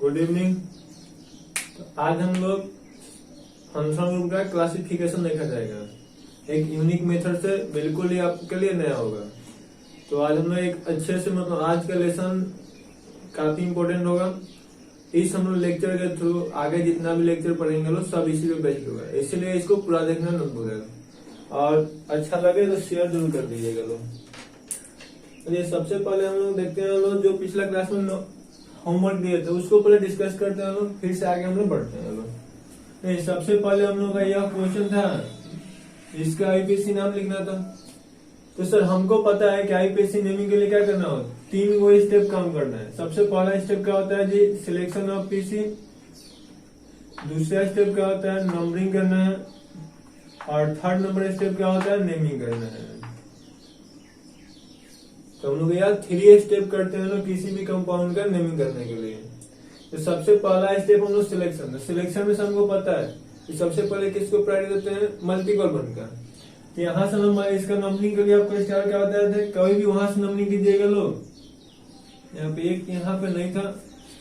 Good evening. तो आज हम लोग फंक्शन ग्रुप का क्लासिफिकेशन देखा जाएगा एक यूनिक मेथड से, बिल्कुल ही आपके लिए नया होगा। तो आज हम लोग एक अच्छे से आज का लेसन काफी इम्पोर्टेंट होगा। इस हम लोग लेक्चर के थ्रू आगे जितना भी लेक्चर पढ़ेंगे लोग सब इसी पे बेस्ड होगा, इसलिए इसको पूरा देखना न भूलेगा और अच्छा लगे तो शेयर जरूर कर दीजिएगा लोग। चलिए सबसे पहले हम लोग देखते हैं लोग जो पिछला क्लास में होमवर्क दिए थे उसको पहले डिस्कस करते हैं लोग, फिर से आगे हम लोग बढ़ते हैं लोग। सबसे पहले हम लोग का यह क्वेश्चन था, इसका आईपीसी नाम लिखना था। तो सर हमको पता है कि आईपीसी नेमिंग के लिए क्या करना होगा, 3 वो स्टेप काम करना है। सबसे पहला स्टेप क्या होता है जी, सिलेक्शन ऑफ पीसी। दूसरा स्टेप क्या होता है, नंबरिंग करना है। और थर्ड नंबर स्टेप क्या होता है, नेमिंग करना है। तो हम लोग यार 3 स्टेप करते हैं लोग किसी भी कंपाउंड का नेमिंग करने के लिए। तो सबसे पहला स्टेप हम लोग सिलेक्शन। सिलेक्शन में हमको पता है कि सबसे पहले किसको प्रायोरिटी देते हैं, मल्टीपल वन का। तो यहाँ से हम इसका नंबरिंग के लिए आपको स्टार्ट क्या बताए थे, कभी भी वहां से नंबरिंग कीजिएगा लोग। यहाँ पे एक यहाँ पे नहीं था,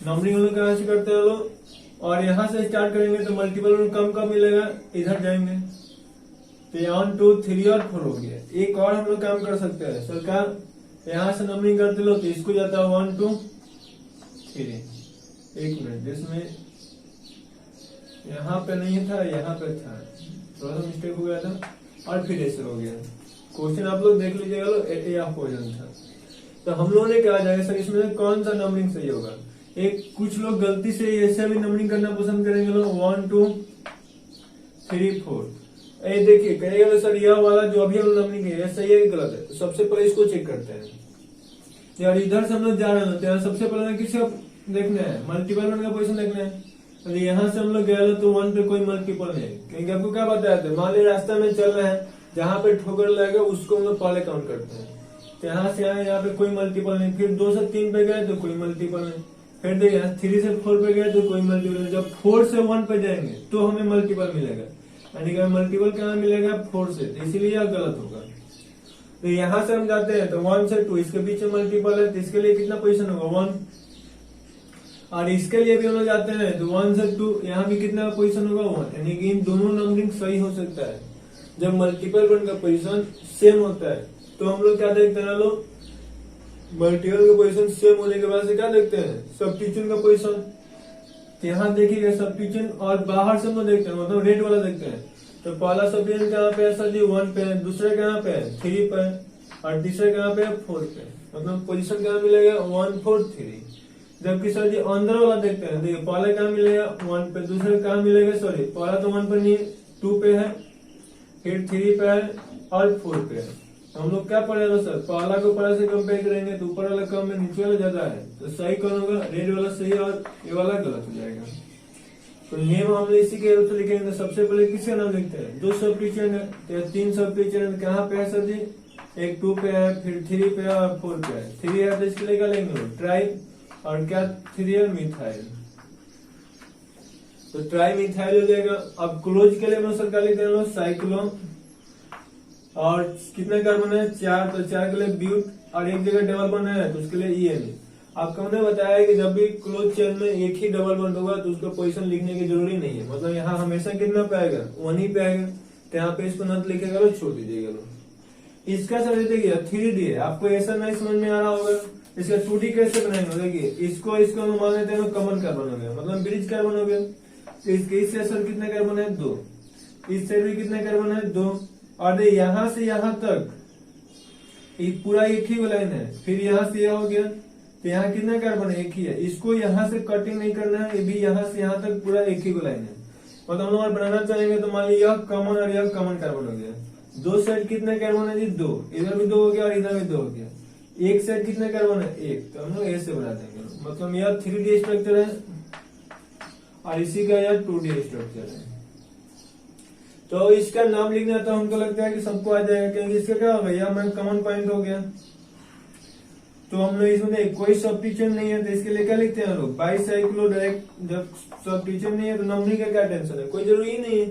नंबरिंग हम लोग कहाँ से करते हैं लोग, और यहाँ से स्टार्ट करेंगे तो मल्टीपल वन कम मिलेगा, इधर जाएंगे तो 1 2 3 और 4 हो गया। एक और हम लोग काम कर सकते हैं सरकार, यहाँ से नंबरिंग करते लो तो इसको जाता है 1 2 3। एक मिनट, जिसमें यहाँ पे नहीं था यहाँ पे था, थोड़ा सा मिस्टेक हो गया था और फिर ऐसे हो गया। क्वेश्चन आप लोग देख लीजिएगा लोग, क्वेश्चन था। तो हम लोगों ने कहा जाएगा सर इसमें कौन सा नंबरिंग सही होगा। एक कुछ लोग गलती से ऐसे भी नंबरिंग करना पसंद करेंगे लोग, 1 2 3 4। ये देखिए कहेगा सर यह वाला जो अभी हम नंबरिंग किया सही है कि गलत है। तो सबसे पहले इसको चेक करते हैं यार, इधर से हम लोग जा रहे हैं। सबसे पहले किसका देखना है, मल्टीपल वन का पोजीशन देखना है। तो यहाँ से हम लोग गए तो 1 पे कोई मल्टीपल नहीं, क्योंकि आपको क्या बताया था, मान ली रास्ता में चल रहे हैं, जहाँ पे ठोकर लगेगा उसको हम लोग पहले काउंट करते हैं। तो यहाँ से आए, यहाँ पे कोई मल्टीपल नहीं। फिर 2 से 3 पे गए तो कोई मल्टीपल नहीं। फिर देखिए 3 से 4 पे गए तो कोई मल्टीपल नहीं। जब 4 से 1 पे जाएंगे तो हमें मल्टीपल मिलेगा, यानी कि मल्टीपल कहाँ मिलेगा, 4 से। तो इसीलिए यह गलत होगा। तो यहाँ से हम जाते हैं तो 1 से 2, इसके बीच में मल्टीपल है तो इसके लिए कितना पोजीशन होगा, 1। और इसके लिए भी हम लोग जाते हैं तो 1 से 2, यहाँ भी कितना पोजीशन होगा, 1। यानी कि इन दोनों नंबरिंग सही हो सकता है जब मल्टीपल वन का पोजीशन सेम होता है। तो हम लोग क्या देखते हैं लोग, मल्टीपल का पोजीशन सेम होने के बाद से क्या देखते हैं, सब्स्टिट्यूशन का पोजीशन। यहाँ देखिएगा सब्स्टिट्यूशन, और बाहर से हम लोग देखते हैं मतलब रेड वाला देखते हैं। तो पहला सब्स्टिट्यूशन कहाँ पे है सर जी, 1 पे है। दूसरा कहाँ पे है, 3 पे है। और तीसरा कहाँ पे है, 4 पे। मतलब पोजीशन कहाँ मिलेगा, 1 4 3। जबकि सर जी अंदर वाला देखते हैं, देखिए पहला कहाँ मिलेगा, 1 पे। दूसरा कहाँ मिलेगा, सॉरी पहला तो 1 पे नहीं है, 2 पे है, फिर 3 पे है और 4 पे है। हम लोग क्या पढ़ेगा सर, पहला को पहला से कंपेयर करेंगे तो ऊपर वाला कम है, नीचे वाला ज्यादा है। तो सही कौन होगा, रेड वाला सही और ये वाला गलत हो जाएगा। तो नेम हम इसी के रूप से लिखेंगे। सबसे पहले किसका नाम लिखते हैं, 2 सब्स्टिट्यूशन है तो 3 सब्स्टिट्यूशन कहाँ पे है सर जी, एक 2 पे है, फिर 3 पे है और 4 पे है। 3 है तो इसके लिए क्या लेंगे, ट्राई, और क्या 3 है, मिथाइल। तो ट्राई मिथाइल हो जाएगा। अब क्लोज के लिए हम सर क्या लिखते हैं, साइक्लो। और कितने कार्बन है, 4। तो 4 के लिए ब्यूट, और एक जगह डबल बॉन्ड है तो उसके लिए EN। आपको हमने बताया कि जब भी क्लोज चेन में एक ही डबल बॉन्ड होगा तो उसका पोजीशन लिखने की जरूरी नहीं है। मतलब यहाँ हमेशा कितना पे आएगा, 1 ही पे आएगा। तो यहाँ पे इसको न लिखेगा लो, छोड़ दीजिएगा लो। इसका सर देखिए 3D है, आपको ऐसा नहीं समझ में आ रहा होगा। इसका 2D कैसे बनाएंगे, देखिए इसको हम मान लेते हैं कॉमन कार्बन हो गया, मतलब ब्रिज कार्बन हो गया। तो इससे सर कितने कार्बन है, 2। इससे भी कितने कार्बन है, 2। और यहाँ से यहाँ तक पूरा एक ही लाइन है। फिर यहाँ से यह हो गया तो यहाँ कितना कार्बन है, एक ही है। इसको यहाँ से कटिंग नहीं करना है, ये भी यहाँ से यहाँ तक पूरा एक ही लाइन है। मतलब हम लोग बनाना चाहेंगे तो मान लीजिए यह कॉमन और यह कॉमन कार्बन हो गया। 2 साइड कितने कार्बन है जी, 2। इधर भी 2 हो गया और इधर भी 2 हो गया। एक साइड कितने कार्बन है, 1। तो हम लोग ऐसे बना देंगे। मतलब यह 3D स्ट्रक्चर है और इसी का यह 2D स्ट्रक्चर है। तो इसका नाम लिखना तो हमको लगता है कि सबको आ जाएगा, क्योंकि इसका क्या हो गया, यह कॉमन पॉइंट हो गया। तो हम लोग इसमें कोई सब्स्टिट्यूशन नहीं है तो इसके लिए क्या लिखते हैं हम लोग, बाईसाइक्लो। डायरेक्ट जब सब्स्टिट्यूशन नहीं है तो नंबरिंग का क्या टेंशन है, कोई जरूरी नहीं है।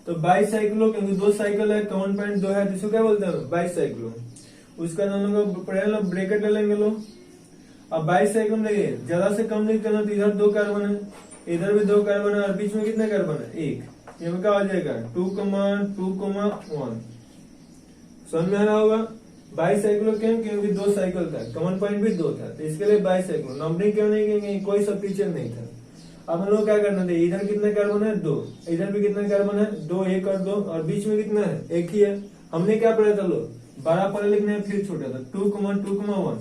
तो बाईसाइक्लो, क्योंकि 2 साइकिल है, कॉमन पॉइंट 2 है, जिसको क्या बोलते हैं बाईसाइक्लो। उसका दोनों का ब्रैकेट ले लेंगे लोग। अब बाईसाइक्लोन देखिए ज्यादा से कम लिखते हैं तो इधर 2 कार्बन है, इधर भी 2 कार्बन है और बीच में कितने कार्बन है 1। ये में क्या हो जाएगा 2,2,1। समझ में आ रहा होगा। बाईसाइक्लो क्यों, क्योंकि 2 साइकिल था, कॉमन पॉइंट भी 2 था, तो इसके लिए बाईसाइक्लो। नंबरिंग क्यों नहीं करेंगे, कोई सब्स्टिट्यूशन नहीं था। अब हम लोग क्या करना था, इधर कितने कार्बन है 2, इधर भी कितने कार्बन है 2, 1 और 2, और बीच में कितना है 1 ही है। हमने क्या पढ़ा था लोग, बड़ा पढ़े लिखने में फिर छोटा था 2,2,1।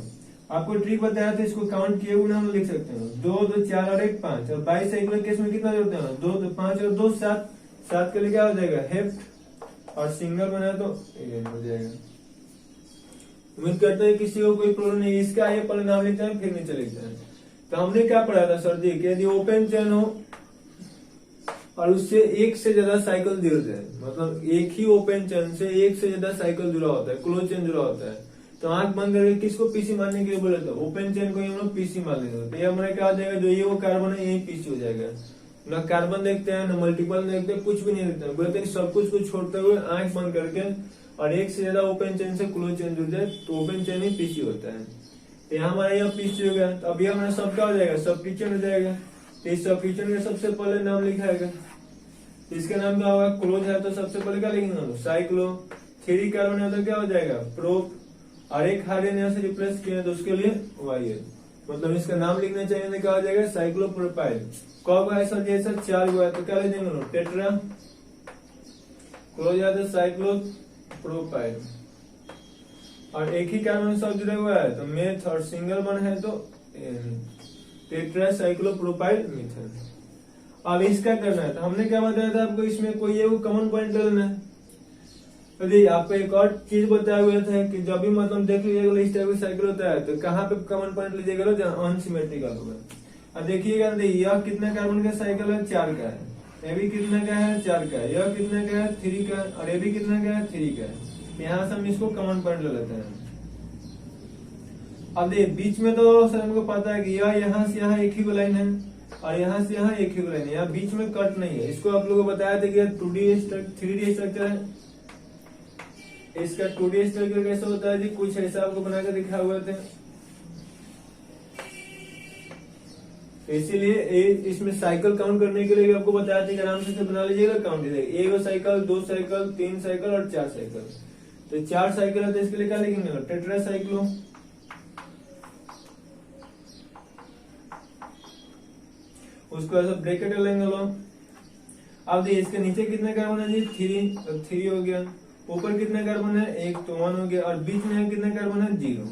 आपको ट्रिक बताया था, इसको काउंट किए हुए हम लिख सकते हैं 2, 2, 4 और 1, 5। और बाईसाइक्लो केस में कितना जोड़ते हैं 2, 2, 5 और 2, 7। 7 के लिए क्या हो जाएगा हेफ्ट, और सिंगल बनाया तो हो जाएगा। उम्मीद करते हैं किसी को कोई प्रॉब्लम नहीं। इसका आइए पहले नाम लिखते हैं फिर नीचे लिखते हैं। तो हमने क्या पढ़ा था सर जी, कि यदि ओपन चेन हो और उससे एक से ज्यादा साइकिल जुड़ जाए, मतलब एक ही ओपन चेन से एक से ज्यादा साइकिल जुड़ा होता है, क्लोज चेन जुड़ा होता है, तो आंख बंद करके किसको पीसी मानने के लिए बोले थे, ओपन चेन को हम लोग पीसी मान लेंगे। तो ये हमारा क्या हो जाएगा, जो ये वो कार्बन है यही पीसी हो जाएगा। न कार्बन देखते हैं, न मल्टीपल देखते हैं, कुछ भी नहीं देखते हैं, बोलते हैं सब कुछ को छोड़ते हुए आंख बंद करके और एक से ज्यादा ओपन चेन से क्लोज चेन जुड़ जाए तो ओपन चेन ही पीसी होता है। तो यहाँ हमारा यहाँ पीसी हो गया, तो अभी हमारा सब क्या हो जाएगा, सब्स्टिट्यूशन हो जाएगा। तो इस सब्स्टिट्यूशन का सबसे पहले नाम लिखाएगा, इसका नाम क्या होगा, क्लोज है तो सबसे पहले क्या लिखेंगे हम साइक्लो। 3 कार्बन है तो क्या हो जाएगा प्रोप, और एक हाइड्रोजन यहाँ से रिप्लेस किया तो उसके लिए वाई, मतलब इसका नाम लिखना चाहिए तो क्या हो जाएगा साइक्लोप्रोपाइल। कब है सर, जैसा 4 गो है तो क्या ले देंगे टेट्रा, क्लोज है तो साइक्लोप्रोपाइल, और एक ही कार्बन सब जुड़ा हुआ है तो मेथ, और सिंगल बन है तो टेट्रा साइक्लोप्रोपाइल मीथेन। अब इसका करना है तो हमने क्या बताया था आपको, इसमें कोई एक कॉमन पॉइंट लेना है। तो आपको एक और चीज बताया हुआ था कि जब भी मतलब देख लीजिएगा इस टाइप का साइकिल होता है तो कहाँ पे कॉमन पॉइंट लीजिएगा जहाँ अनसिमेट्रिकल होगा। अब देखिएगा यह कितने कार्बन का साइकिल है 4 का है, ये भी कितने का है 4 का है, यह कितने का है 3 का, और ये भी कितने का है 3 का है। यहाँ से हम इसको कॉमन पॉइंट ले लेते हैं। अब देख बीच में तो सर हमको पता है कि यह यहाँ से यहाँ एक ही लाइन है और यहाँ से यहाँ एक ही लाइन है, यहाँ बीच में कट नहीं है। इसको आप लोगों को बताया था कि 2D 3D स्ट्रक्चर है। इसका 2D स्ट्रक्चर कैसे होता है जी, कुछ ऐसा आपको बनाकर दिखा हुआ था। इसीलिए इसमें साइकिल काउंट करने के लिए भी आपको बताया था कि आराम से बना लीजिएगा, काउंट लीजिएगा 1 साइकिल, 2 साइकिल, 3 साइकिल और 4 साइकिल। तो 4 साइकिल है तो इसके लिए क्या लिखेंगे टेट्रा साइक्लो। उसको ऐसा ब्रैकेट लेंगे लोग। अब देखिए इसके नीचे कितने कार्बन है जी 3, तो 3 हो गया। ऊपर कितने कार्बन है 1, तो 1 हो गया, और बीच में कितने कार्बन है 0।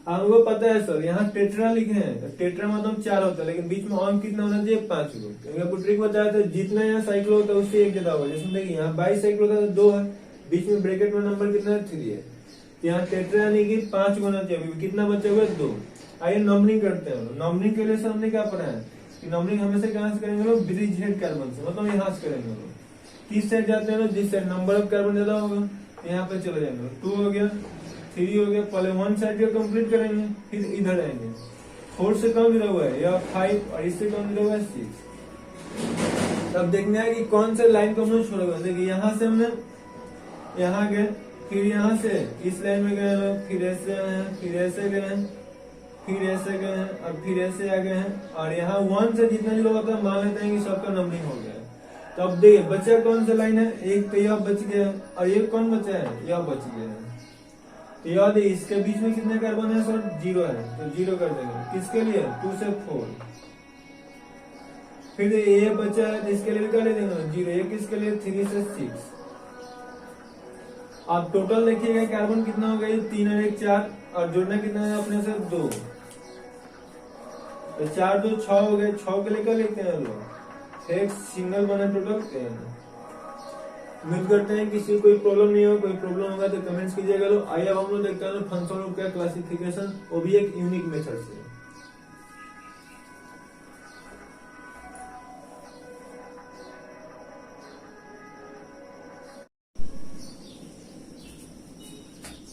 हमको पता है सर यहाँ टेट्रा लिखे हैं, तो टेट्रा मतलब 4 होता है, लेकिन बीच में ऑन कितना होना चाहिए 5 गो। क्योंकि आपको ट्रिक बताया था जितना यहाँ साइकिल होता है उससे एक ज्यादा होगा। जैसे देखिए यहाँ 22 साइकिल होता है 2 है, बीच में ब्रैकेट में नंबर कितना है 3 है, तो यहाँ टेट्रा यानी कि 5 होना चाहिए। कितना बचा हुआ 2। आइए नंबरिंग करते हैं। नंबरिंग के लिए सर हमने क्या पढ़ा है कि नंबरिंग हमेशा कहाँ से करेंगे लोग, ब्रिज हेड कार्बन से, मतलब यहाँ से करेंगे लोग। किस साइड जाते हैं लोग, जिस साइड नंबर ऑफ कार्बन ज्यादा होगा यहाँ पे चले जाएंगे। 2 हो गया, 3 हो गया, पहले 1 साइड का कंप्लीट करेंगे, फिर इधर आएंगे। 4 से कम जुड़ा हुआ है या 5, और इससे कम जुड़ा हुआ है 6। तब देखना है कि कौन से लाइन को हमने छोड़ा हुआ। देखिए यहाँ से हमने यहाँ गए, फिर यहाँ से इस लाइन में गए लोग, फिर ऐसे आए हैं, फिर ऐसे गए हैं, फिर ऐसे गए हैं, और फिर ऐसे आ गए हैं, और यहाँ 1 से जितना जुड़ा होता है मान लेते हैं कि सबका नंबरिंग हो गया। तो अब देखिए बचा कौन सा लाइन है, एक तो यह बच गया, और ये कौन बचा है, यह बच गया है। तो याद है इसके बीच में कितने कार्बन है सर 0 है, तो 0 कर देंगे। किसके लिए 2 से 4। फिर ये बचा है तो इसके लिए भी कर देंगे 0। ये किसके लिए 3 से 6। आप टोटल देखिएगा कार्बन कितना हो गया 3 और 1 4, और जोड़ना कितना है अपने से 2, तो 4 2 6 हो गए। 6 के लिए क्या लिखते हैं लोग, एक सिंगल बना टोटल 10। उम्मीद करते हैं किसी को कोई प्रॉब्लम नहीं हो। कोई प्रॉब्लम होगा तो कमेंट्स कीजिएगा लोग। आइए अब हम लोग देखते हैं फंक्शन ग्रुप का क्लासिफिकेशन, वो भी एक यूनिक मेथड से।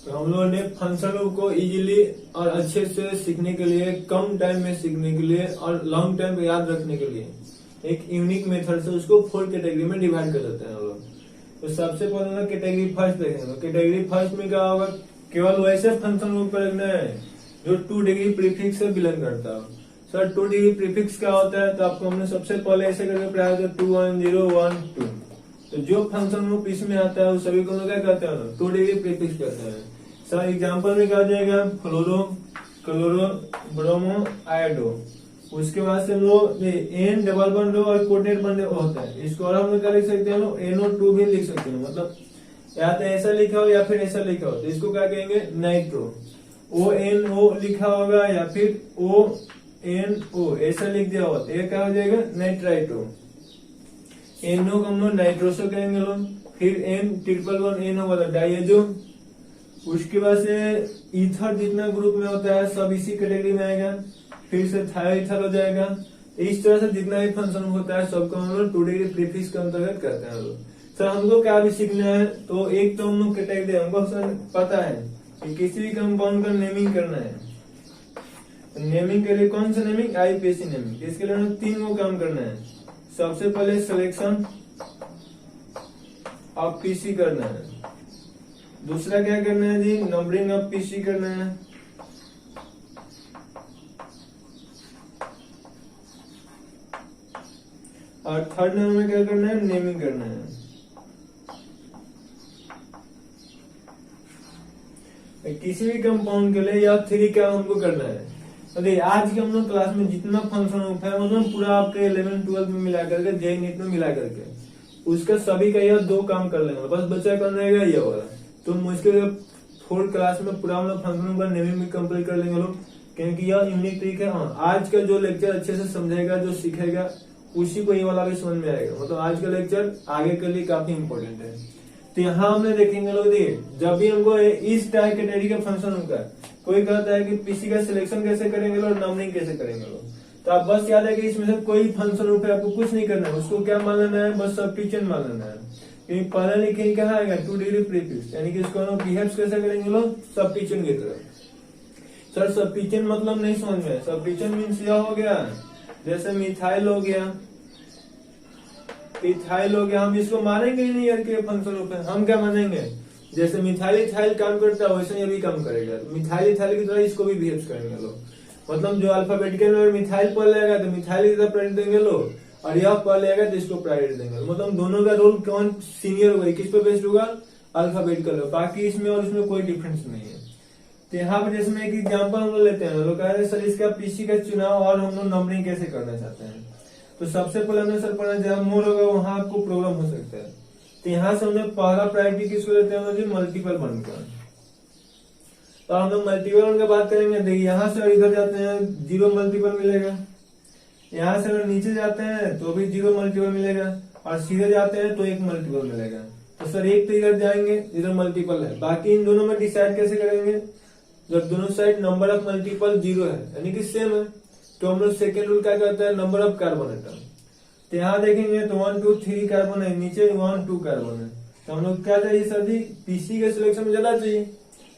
तो हम लोगों ने फंक्शन ग्रुप को इजीली और अच्छे से सीखने के लिए, कम टाइम में सीखने के लिए और लॉन्ग टाइम पे याद रखने के लिए एक यूनिक मेथड से उसको 4 कैटेगरी में डिवाइड कर देते हैं हम लोग। तो सबसे पहले कैटेगरी फर्स्ट देखेंगे। तो कैटेगरी फर्स्ट में क्या होगा, केवल वैसे फंक्शन ग्रुप को लिखना है जो 2 डिग्री प्रीफिक्स से बिलोंग करता हो। सर 2 डिग्री प्रीफिक्स क्या होता है, तो आपको हमने सबसे पहले ऐसे करके पढ़ाया था 2 1 0 1 2। तो जो फंक्शन ग्रुप इसमें आता है वो सभी को क्या कहते हैं, 2 डिग्री प्रीफिक्स कहते हैं। सर एग्जाम्पल में क्या हो जाएगा, फ्लोरो, क्लोरो, ब्रोमो, आयोडो। उसके बाद से हम लोग एन डबल बॉन्ड और कोटेड बॉन्ड होता है, इसको और हम लोग क्या लिख सकते हैं, NO2 भी लिख सकते हैं। मतलब या तो ऐसा लिखा हो या फिर ऐसा लिखा हो, तो इसको क्या कहेंगे, नाइट्रो। ONO लिखा होगा या फिर ONO ऐसा लिख दिया होगा तो ये क्या हो जाएगा, नाइट्राइटो। NO को हम लोग नाइट्रोसो कहेंगे लोग। फिर N111N होगा तो डाइएजो। उसके बाद से ईथर जितना ग्रुप में होता है सब इसी कैटेगरी में आएगा। फिर से थायोईथर हो जाएगा। इस तरह से जितना भी फंक्शन होता है सबको हम लोग 2 डिग्री प्रीफिक्स के अंतर्गत करते हैं लोग। सर हमको क्या भी सीखना है, तो एक तो हम लोग कैटेगरी हमको सर पता है कि किसी भी कंपाउंड का नेमिंग करना है। नेमिंग के लिए कौन सा नेमिंग, IUPAC नेमिंग। इसके लिए हमें 3 को काम करना है। सबसे पहले सिलेक्शन ऑफ पीसी करना है। दूसरा क्या करना है जी, नंबरिंग ऑफ पीसी करना है। और थर्ड नंबर में क्या करना है, नेमिंग करना है। किसी भी कंपाउंड के लिए या 3 क्या हमको करना है। अरे आज के हम लोग क्लास में जितना फंक्शन होता है मतलब पूरा आपके 11 12 में मिला करके जे नीट में मिला करके उसका सभी का यह 2 काम कर लेंगे, बस बच्चा कर रहेगा ये वाला। तो मुश्किल 4 क्लास में पूरा हम लोग फंक्शन का नेमिंग भी कंप्लीट कर लेंगे लोग, क्योंकि यह यूनिक ट्रिक है। हाँ, आज का जो लेक्चर अच्छे से समझेगा, जो सीखेगा, उसी को ये वाला भी समझ में आएगा। मतलब आज का लेक्चर आगे के लिए काफी इंपॉर्टेंट है। तो यहाँ हमने देखेंगे लोग, जब भी हमको इस टाइप कैटेगरी का फंक्शन होगा, कोई कहता है कि पीसी का सिलेक्शन कैसे करेंगे लोग, नंबरिंग कैसे करेंगे लोग, तो आप बस याद है कि इसमें से कोई फंक्शन रूप है, आपको कुछ नहीं करना है, उसको क्या मान लेना है, बस सब्स्टिट्यूशन मान लेना है। क्योंकि पहले लिखेंगे क्या आएगा, 2 डिग्री प्रीफिक्स, यानी कि इसको हम बिहेव कैसे करेंगे लोग, सब्स्टिट्यूशन की तरह। सर सब्स्टिट्यूशन मतलब नहीं समझ में, सब्स्टिट्यूशन मीन्स यह हो गया जैसे मिथाइल हो गया, इथाइल हो गया, हम इसको मानेंगे ही नहीं यार के फंक्शन रूप है। हम क्या मानेंगे, जैसे मिथाइल इथाइल काम करता है वैसे ये भी काम करेगा। मिथाइल इथाइल की तरह इसको भी बिहेव करेंगे लोग। मतलब जो अल्फाबेटिकल में मिथाइल पढ़ लेगा तो मिथाइल की तरह प्रायोरिटी देंगे लोग, और यह पढ़ लेगा तो इसको प्रायोरिटी देंगे। मतलब दोनों का रोल कौन सीनियर होगा, किस पे बेस्ड होगा, अल्फाबेटिकल। बाकी इसमें और इसमें कोई डिफरेंस नहीं है। तो यहाँ पर जैसे एक एग्जाम्पल हम लोग लेते हैं, लोग कह रहे हैं सर इसका पीसी का चुनाव और हम लोग नंबरिंग कैसे करना चाहते हैं। तो सबसे पहले हमने सर पढ़ा जहाँ मोर होगा वहां आपको प्रॉब्लम हो सकता है। तो यहाँ से हमने पहला प्रायोरिटी किसको देते हैं जी, मल्टीपल वन का। तो हम लोग मल्टीपल वन का बात करेंगे। देखिए यहाँ से इधर जाते हैं 0 मल्टीपल मिलेगा, यहाँ से अगर नीचे जाते हैं तो भी 0 मल्टीपल मिलेगा, और सीधे जाते हैं तो 1 मल्टीपल मिलेगा। तो सर एक तो इधर जाएंगे, इधर मल्टीपल है, बाकी इन दोनों में डिसाइड कैसे करेंगे, जब दोनों साइड नंबर ऑफ मल्टीपल 0 है यानी कि सेम है, तो हम लोग सेकेंड रूल क्या कहता है, नंबर ऑफ कार्बन एटम। तो यहाँ देखेंगे तो 1 2 3 कार्बन है, नीचे 1 2 कार्बन है। तो हम लोग क्या चाहिए सर जी, पीसी के सिलेक्शन में ज्यादा चाहिए,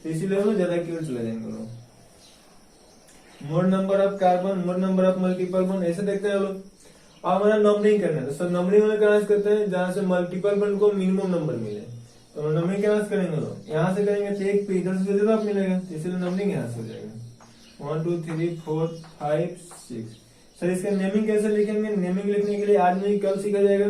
तो इसीलिए हम लोग ज्यादा की ओर चले जाएंगे लोग। मोर number of carbon, more number of multiple bond, ऐसे देखते हैं लोग। अब हमारा नंबरिंग करना है, तो सर नंबरिंग में कहाँ से करते हैं, जहाँ से मल्टीपल बॉन्ड को मिनिमम नंबर मिले, तो नंबरिंग कहाँ से करेंगे लोग, यहाँ से करेंगे तो एक पे इधर से ज्यादा मिलेगा, इसलिए नंबरिंग यहाँ से हो जाएगा 1 2 3 4 5 6। सर इसका नेमिंग कैसे लिखेंगे, नेमिंग लिखने के लिए आज नहीं कल सीखा जाएगा।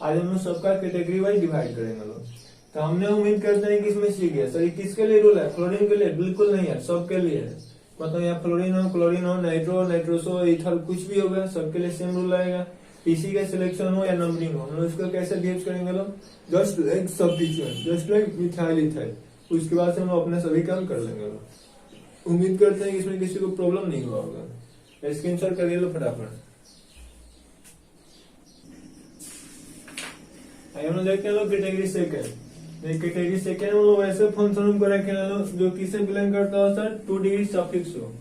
आज हम लोग सबका कैटेगरी वाइज डिवाइड करेंगे लोग। तो हमने उम्मीद करते हैं कि इसमें सीख गया। सर ये किसके लिए रूल है, फ्लोरीन के लिए? बिल्कुल नहीं है, सबके लिए है। मतलब यहाँ फ्लोरीन हो, क्लोरीन हो, नाइट्रो, नाइट्रोसो, इथर कुछ भी होगा, सबके लिए सेम रूल आएगा। पीसी का सिलेक्शन हो या नंबरिंग हो, हम लोग इसको कैसे बिहेव करेंगे लोग, just like substitution, just like methyl ethyl. उसके बाद से हम लोग अपने सभी काम कर लेंगे लोग। उम्मीद करते हैं कि इसमें किसी को प्रॉब्लम नहीं हुआ होगा। स्क्रीनशॉट करिए लो फटाफट। हम लोग देखते हैं लोग कैटेगरी सेकेंड। कैटेगरी सेकेंड में लोग ऐसे फंक्शन को रखे हैं जो किसे बिलोंग करता हो सर, 2 डिग्री सफिक्स हो।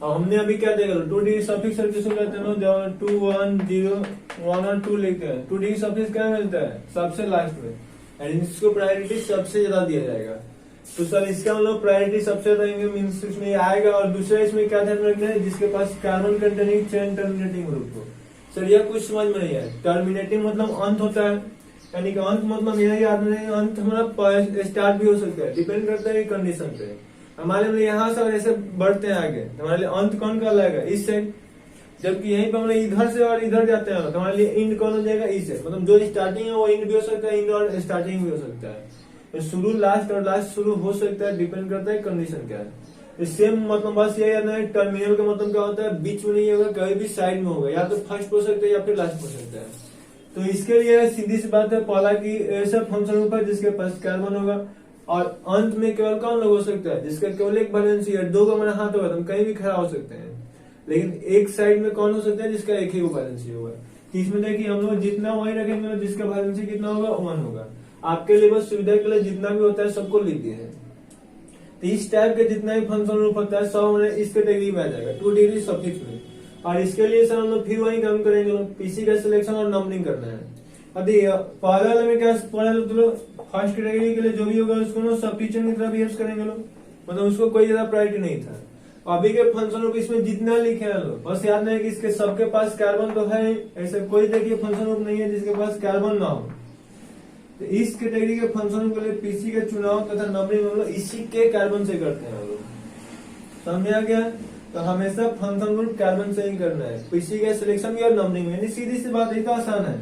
और हमने अभी क्या देखा, 2 डिग्री सफिक्स सर किसको कहते हैं, जब 2 1 0 1 और 2 लिखते हैं, 2 डिग्री सफिक्स क्या मिलता है, सबसे लास्ट में, एंड इसको प्रायोरिटी सबसे ज्यादा दिया जाएगा। तो सर इसका हम लोग प्रायोरिटी सबसे ज्यादा मीन्स इसमें आएगा। और दूसरा इसमें क्या ध्यान रखना है, जिसके पास carbon containing chain terminating group हो। सर यह कुछ समझ में नहीं है, टर्मिनेटिंग मतलब अंत होता है, यानी कि अंत मतलब यह याद नहीं, अंत हमारा स्टार्ट भी हो सकता है, डिपेंड करता है कंडीशन पे। हमारे लिए यहाँ से और ऐसे बढ़ते हैं आगे, हमारे लिए अंत कौन कहलाएगा, इस साइड। जबकि यहीं पे हम लोग इधर से और इधर जाते हैं तो हमारे लिए इंड कौन हो जाएगा, इस साइड। मतलब जो स्टार्टिंग है वो इंड भी हो सकता है, इंड और स्टार्टिंग भी हो सकता है। तो शुरू लास्ट और लास्ट शुरू हो सकता है, डिपेंड करता है कंडीशन क्या है। सेम मतलब बस ये याद है, टर्मिनल का मतलब क्या होता है, बीच में नहीं होगा, कहीं भी साइड में होगा, या तो फर्स्ट हो सकता है या फिर लास्ट हो सकता है। तो इसके लिए सीधी सी बात है, पहला की ऐसा फंक्शन ऊपर जिसके पास कार्बन होगा, और अंत में केवल कौन लोग हो सकता है, जिसका केवल एक वैलेंसी है, दो का हमारा हाथ होगा तो हम कहीं भी खड़ा हो सकते हैं। लेकिन एक साइड में कौन हो सकता है, जिसका एक ही वैलेंसी होगा। तो इसमें देखिए हम लोग जितना वही रखेंगे, जिसका वैलेंसी कितना होगा, 1 होगा। आपके लिए बस सुविधा के लिए जितना भी होता है सबको लिख दिए हैं। तो इस टाइप के जितना भी फंक्शन रूप होता है सब इस कैटेगरी में आ जाएगा, 2 डिग्री सफिक्स में। और इसके लिए सर हम लोग फिर वही काम करेंगे, पीसी का सिलेक्शन और नंबरिंग करना है। अभी पहले वाले में क्या पढ़ा लोग, फर्स्ट कैटेगरी के लिए जो भी होगा उसको लोग सब्स्टिट्यूशन की तरह यूज करेंगे लोग, मतलब उसको कोई ज्यादा प्रायोरिटी नहीं था। अभी के फंक्शन रूप इसमें जितना लिखे हैं लोग, बस याद नहीं कि इसके सबके पास कार्बन तो है, ऐसे कोई देखिए फंक्शन रूप नहीं है जिसके पास कार्बन ना हो। तो इस कैटेगरी के फंक्शन के लिए पीसी का चुनाव तथा नंबरिंग हम लोग इसी के कार्बन से करते हैं लोग, समझ आ गया। तो हमेशा फंक्शन ग्रुप कार्बन से ही करना है, पीसी का सिलेक्शन भी और नंबरिंग में। सीधी सी बात है, तो आसान है।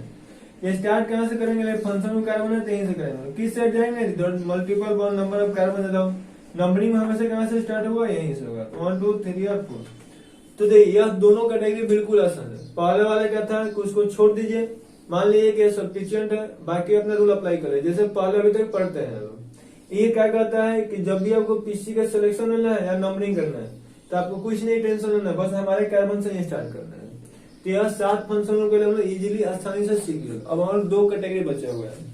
ये स्टार्ट कहाँ से करेंगे, फंक्शन में कार्बन है तो यहीं से करेंगे। किस साइड जाएंगे, multiple bond number of carbon जाओ। नंबरिंग में हमेशा कहाँ से स्टार्ट होगा, यहीं से होगा, 1 2 3 और 4। तो देखिए यह दोनों कैटेगरी बिल्कुल आसान है। पहले वाले क्या था कि उसको छोड़ दीजिए, मान लीजिए कि सब्स्टिट्यूएंट है, बाकी अपना रूल अप्लाई करें जैसे पहले अभी तक पढ़ते हैं लोग। ये क्या कहता है कि जब भी आपको पीसी का सिलेक्शन लेना है या नंबरिंग करना है तो आपको कुछ नहीं टेंशन लेना है, बस हमारे कार्बन से ही स्टार्ट करना है। तो यह 7 फंक्शनों के लिए हम लोग इजिली आसानी से सीख लो। अब और 2 कैटेगरी बचे हुए हैं।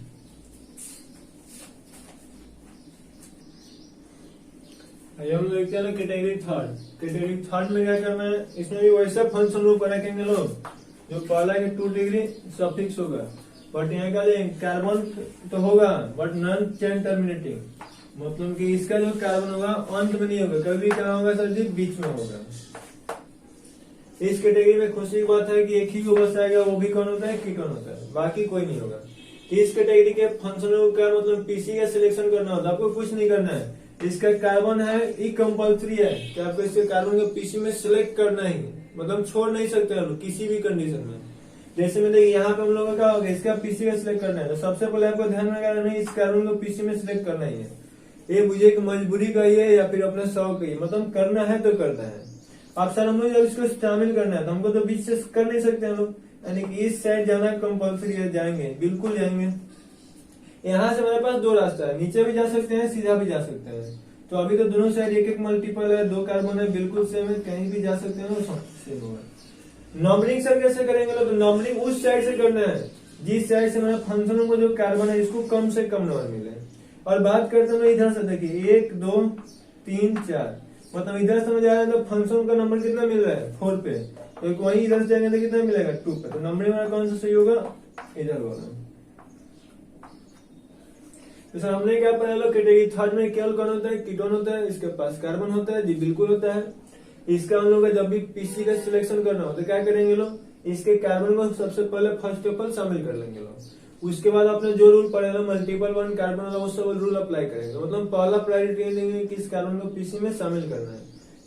हम लोग देखते हैं कैटेगरी थर्ड। कैटेगरी थर्ड में क्या करना है, इसमें भी वैसा फंक्शन रूप रखेंगे लोग जो पहला के 2 डिग्री सफिक्स होगा, बट यहाँ का कार्बन तो होगा बट नॉन चेन टर्मिनेटिंग, मतलब कि इसका जो कार्बन होगा अंत में नहीं होगा, कभी क्या होगा सर जी, बीच में होगा। इस कैटेगरी में खुशी की बात है कि एक ही बस आएगा, वो भी कौन होता है, कीटोन होता है, बाकी कोई नहीं होगा। इस कैटेगरी के फंक्शनों का मतलब पीसी का सिलेक्शन करना होता है, आपको कुछ नहीं करना है। इसका कार्बन है, ये कंपल्सरी है कि आपको इसके कार्बन को पीसी में सिलेक्ट करना ही, मतलब छोड़ नहीं सकते हम लोग किसी भी कंडीशन में। जैसे में देखिए यहाँ पे हम लोगों का होगा, इसका पीसी का सिलेक्ट करना है, तो सबसे पहले आपको ध्यान रखना नहीं, इस कार्बन को पीसी में सिलेक्ट करना ही है। ये मुझे एक मजबूरी का ही है या फिर अपने शौक का ही, मतलब करना है तो करना है। अब सर हम लोग जब इसको शामिल करना है तो हमको तो बीच से कर नहीं सकते हम लोग, यानी कि इस साइड जाना कंपल्सरी है, जाएंगे बिल्कुल जाएंगे। यहाँ से हमारे पास 2 रास्ता है, नीचे भी जा सकते हैं, सीधा भी जा सकते हैं। तो अभी तो दोनों साइड एक एक मल्टीपल है, 2 कार्बन है, बिल्कुल सेम है, कहीं भी जा सकते हैं, सेम होगा। नंबरिंग सर कैसे करेंगे लोग, तो नंबरिंग उस साइड से करना है जिस साइड से हमारे फंक्शनों को जो कार्बन है इसको कम से कम नंबर मिले। और बात करते हैं इधर से, देखिए 1 2 3 4, मतलब इधर समझ आ रहा है तो फंक्शन का नंबर कितना मिल रहा है, 4 पे, तो वही इधर से जाएंगे तो कितना मिलेगा, 2 पे। तो नंबरिंग वाला कौन सा सही होगा, इधर वाला। तो सर हमने क्या पढ़ा लो, कैटेगरी थर्ड में केवल कौन होता है, कीटोन होता है, इसके पास कार्बन होता है, जी बिल्कुल होता है। इसका हम लोग जब भी पीसी का सिलेक्शन करना हो तो क्या करेंगे लोग, इसके कार्बन को सबसे पहले फर्स्ट ऑफ ऑल शामिल कर लेंगे लोग। उसके बाद अपने जो रूल पढ़ेगा मल्टीपल वन कार्बन वाला वो सब रूल अप्लाई करेंगे, मतलब पहला प्रायोरिटी देंगे कि इस कार्बन को पीसी में शामिल करना है।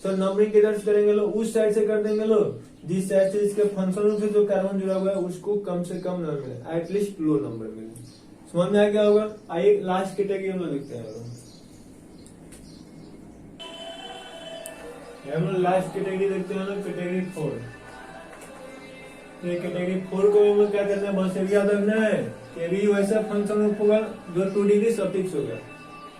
सर नंबरिंग किधर से करेंगे लोग, उस साइड से कर देंगे लोग जिस साइड से इसके फंक्शन से जो कार्बन जुड़ा हुआ है उसको कम से कम नंबर मिले, एटलीस्ट लो नंबर मिले। समझ में आ गया होगा। आइए लास्ट कैटेगरी हम लोग देखते हैं। हम लोग लास्ट कैटेगरी देखते हैं, कैटेगरी 4। तो कैटेगरी 4 को हम लोग क्या करना है, बस याद रखना है कि भी वैसा फंक्शन होगा जो 2 डिग्री सफिक्स होगा,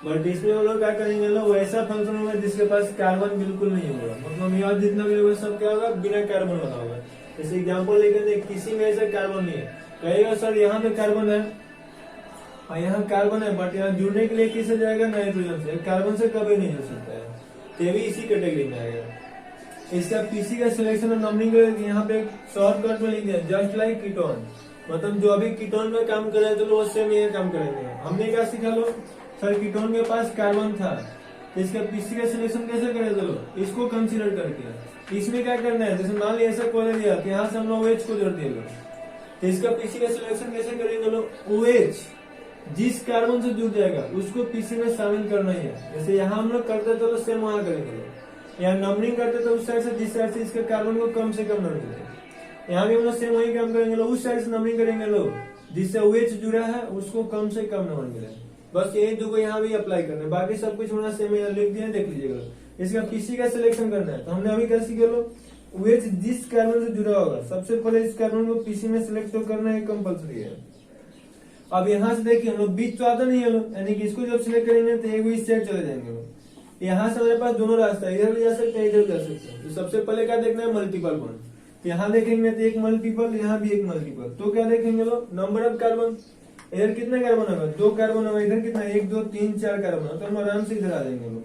बट इसमें हम लोग क्या करेंगे लोग, वैसा फंक्शन होगा जिसके पास कार्बन बिल्कुल नहीं होगा, मतलब यहाँ जितना भी होगा सब क्या होगा, बिना कार्बन वाला होगा। जैसे एग्जाम्पल लेकर किसी में ऐसा कार्बन नहीं है, कहेगा सर यहाँ पे कार्बन है और यहाँ कार्बन है, बट यहाँ जुड़ने के लिए किससे जाएगा, नाइट्रोजन से, कार्बन से कभी नहीं जुड़ सकता है, तो भी इसी कैटेगरी में आएगा। इसका पीसी का सिलेक्शन और नंबरिंग यहाँ पे शॉर्टकट में लिख दिया, जस्ट लाइक कीटोन, मतलब जो अभी कीटोन में काम कर रहे थे लोग उससे में काम करेंगे। हमने क्या सीखा लोग, सर कीटोन के पास कार्बन था, इसका पीसी का सिलेक्शन कैसे करे थे लोग, इसको कंसिडर करके। इसमें क्या करना है, जैसे मान लिया ऐसा कोड दिया तो यहाँ से हम लोग OH को जोड़ दिए लोग, तो इसका पीसी का सिलेक्शन कैसे करेंगे लोग, OH जिस कार्बन से जुड़ जाएगा उसको पीसी में शामिल करना ही है। जैसे यहाँ हम लोग करते तो सेम वहां करेंगे, यहाँ नंबरिंग करते तो उस साइड से जिस साइड से इसके कार्बन को कम से कम नंबर मिले, यहाँ भी हम लोग सेम वही काम करेंगे, उस साइड से नंबरिंग करेंगे लोग जिससे OH जुड़ा है उसको कम से कम नंबर मिले। बस यही दो यहाँ भी अप्लाई करना है, बाकी सब कुछ होना सेम यहाँ लिख दिया, देख लीजिएगा। इसका पीसी का सिलेक्शन करना है तो हमने अभी क्या सीखे लो, OH जिस कार्बन से जुड़ा होगा सबसे पहले इस कार्बन को पीसी में सिलेक्ट तो करना है, कंपल्सरी है। अब यहाँ से देखिए हम लोग बीच तो आता नहीं है लोग, यानी कि इसको जब सिलेक्ट करेंगे तो एक इस साइड चले जाएंगे लोग। यहाँ से हमारे पास दोनों रास्ता है, इधर भी जा सकते हैं इधर जा सकते हैं। तो सबसे पहले क्या देखना है, मल्टीपल बॉन्ड। तो यहाँ देखेंगे तो एक मल्टीपल, यहाँ भी एक मल्टीपल, तो क्या देखेंगे लोग, नंबर ऑफ कार्बन। इधर कितना कार्बन होगा, 2 कार्बन होगा, इधर कितना 1 2 3 4 कार्बन होगा, तो हम आराम से इधर आ जाएंगे लोग।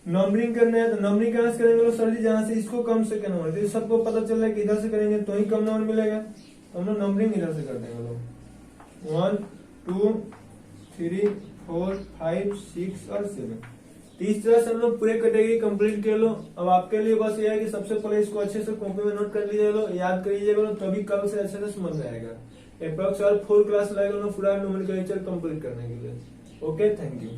नंबरिंग करना है तो नंबरिंग कहां से करेंगे लोग, सर जी जहां से इसको कम से कम नंबर, तो सबको पता चल रहा है कि इधर से करेंगे तो ही कम नंबर मिलेगा, तो हम लोग नंबरिंग इधर से कर देंगे लोग। 1 2 3 4 5 6 और 7। तो इस तरह से हम लोग पूरे कैटेगरी कंप्लीट कर लो। अब आपके लिए बस ये है कि सबसे पहले इसको अच्छे से कॉपी में नोट कर लीजिए लो, याद कर लीजिएगा लो, तभी कल से अच्छे से समझ में आएगा। अप्रॉक्स और 4 क्लास लगेगा पूरा नोमेनक्लेचर कंप्लीट करने के लिए। Okay, thank you.